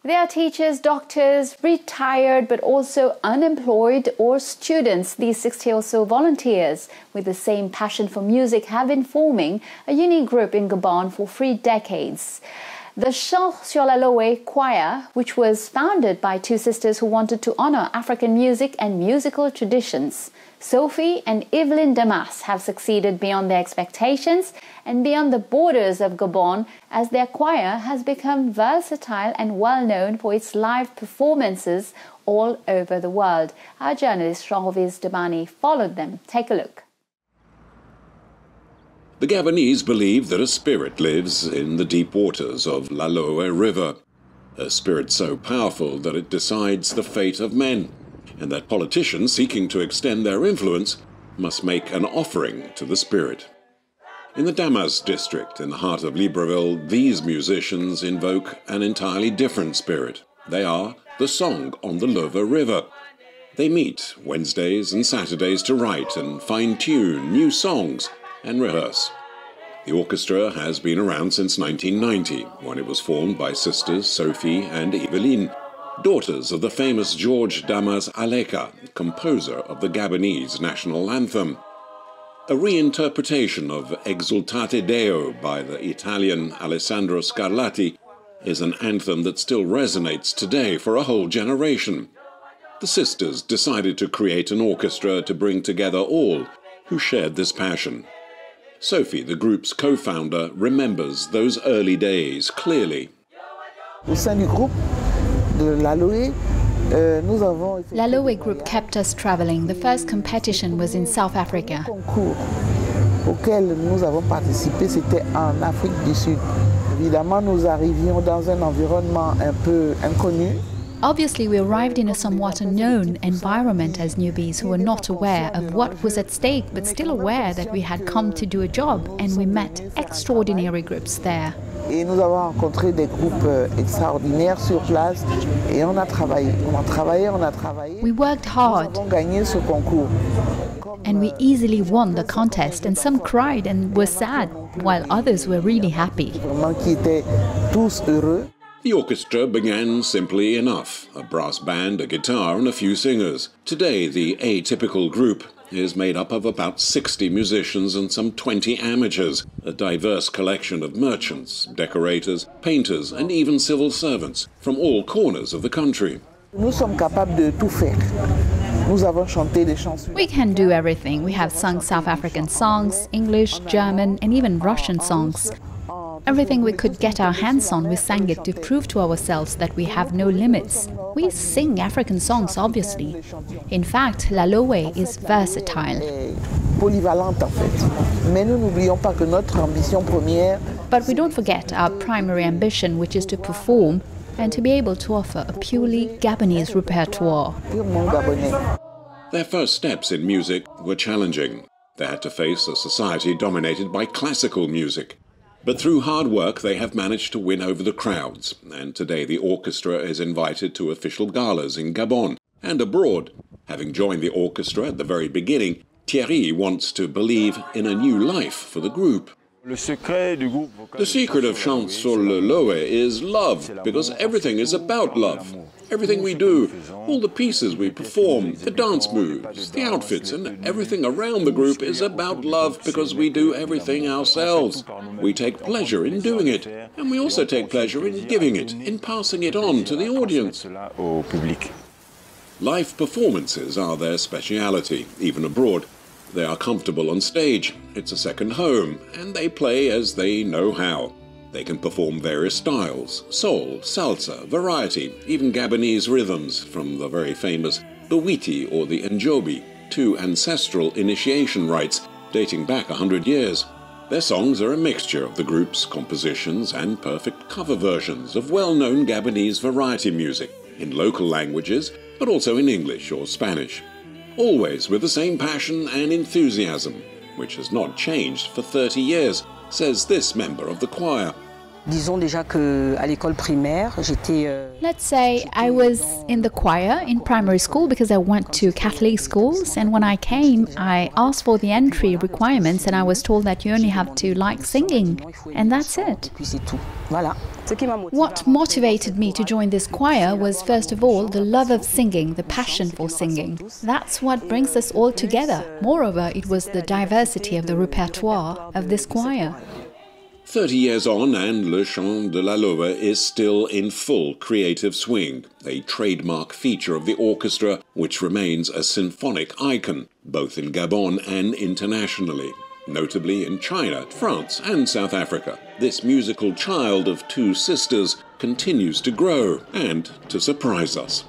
They are teachers, doctors, retired but also unemployed or students. These 60 or so volunteers with the same passion for music have been forming a unique group in Gabon for 3 decades. The Chant sur la Lowé choir, which was founded by 2 sisters who wanted to honor African music and musical traditions. Sophie and Yveline Damas have succeeded beyond their expectations and beyond the borders of Gabon, as their choir has become versatile and well known for its live performances all over the world. Our journalist Jean-Rovys Dabany followed them. Take a look. The Gabonese believe that a spirit lives in the deep waters of La Lowé River, a spirit so powerful that it decides the fate of men, and that politicians seeking to extend their influence must make an offering to the spirit. In the Damas district, in the heart of Libreville, these musicians invoke an entirely different spirit. They are the Song on the Lowé River. They meet Wednesdays and Saturdays to write and fine-tune new songs and rehearse. The orchestra has been around since 1990, when it was formed by sisters Sophie and Yveline, daughters of the famous Georges Damas Aleka, composer of the Gabonese national anthem. A reinterpretation of Exultate Deo by the Italian Alessandro Scarlatti is an anthem that still resonates today for a whole generation. The sisters decided to create an orchestra to bring together all who shared this passion. Sophie, the group's co-founder, remembers those early days clearly. Au sein du groupe de La Lowé, La Lowé group kept us traveling. The first competition was in South Africa. concours auquel nous avons participé, c'était en Afrique du Sud. Évidemment, nous arrivions dans un environnement un peu inconnu. Obviously, we arrived in a somewhat unknown environment as newbies who were not aware of what was at stake, but still aware that we had come to do a job, and we met extraordinary groups there. Et nous avons rencontré des groupes extraordinaires sur place et on a travaillé. We worked hard. Nous avons gagné ce concours. And we easily won the contest, and some cried and were sad, while others were really happy. Vraiment qui étaient tous heureux. The orchestra began simply enough, a brass band, a guitar and a few singers. Today, the atypical group is made up of about 60 musicians and some 20 amateurs, a diverse collection of merchants, decorators, painters and even civil servants from all corners of the country. Nous sommes capables de tout faire. Nous avons chanté des chansons. We can do everything. We have sung South African songs, English, German and even Russian songs. Everything we could get our hands on, we sang it to prove to ourselves that we have no limits. We sing African songs, obviously. In fact, La Lowé is versatile. Polyvalente en fait. Mais nous n'oublions pas que notre ambition première. But we don't forget our primary ambition, which is to perform and to be able to offer a purely Gabonese repertoire. Purement gabonais. Their first steps in music were challenging. They had to face a society dominated by classical music. But through hard work, they have managed to win over the crowds, and today the orchestra is invited to official galas in Gabon and abroad. Having joined the orchestra at the very beginning, Thierry wants to believe in a new life for the group. The secret of Chant sur la Lowé is love, because everything is about love. Everything we do, all the pieces we perform, the dance moves, the outfits, and everything around the group is about love because we do everything ourselves. We take pleasure in doing it, and we also take pleasure in giving it, in passing it on to the audience. Live performances are their speciality, even abroad. They are comfortable on stage, it's a second home, and they play as they know how. They can perform various styles, soul, salsa, variety, even Gabonese rhythms from the very famous Bawiti or the Njobi, 2 ancestral initiation rites dating back 100 years. Their songs are a mixture of the group's compositions and perfect cover versions of well-known Gabonese variety music in local languages, but also in English or Spanish. Always with the same passion and enthusiasm, which has not changed for 30 years, says this member of the choir. Let's say I was in the choir in primary school because I went to Catholic schools, and when I came, I asked for the entry requirements and I was told that you only have to like singing, and that's it. What motivated me to join this choir was, first of all, the love of singing, the passion for singing. That's what brings us all together. Moreover, it was the diversity of the repertoire of this choir. 30 years on, and Le Chant de la Lowé is still in full creative swing, a trademark feature of the orchestra which remains a symphonic icon, both in Gabon and internationally, notably in China, France and South Africa. This musical child of two sisters continues to grow and to surprise us.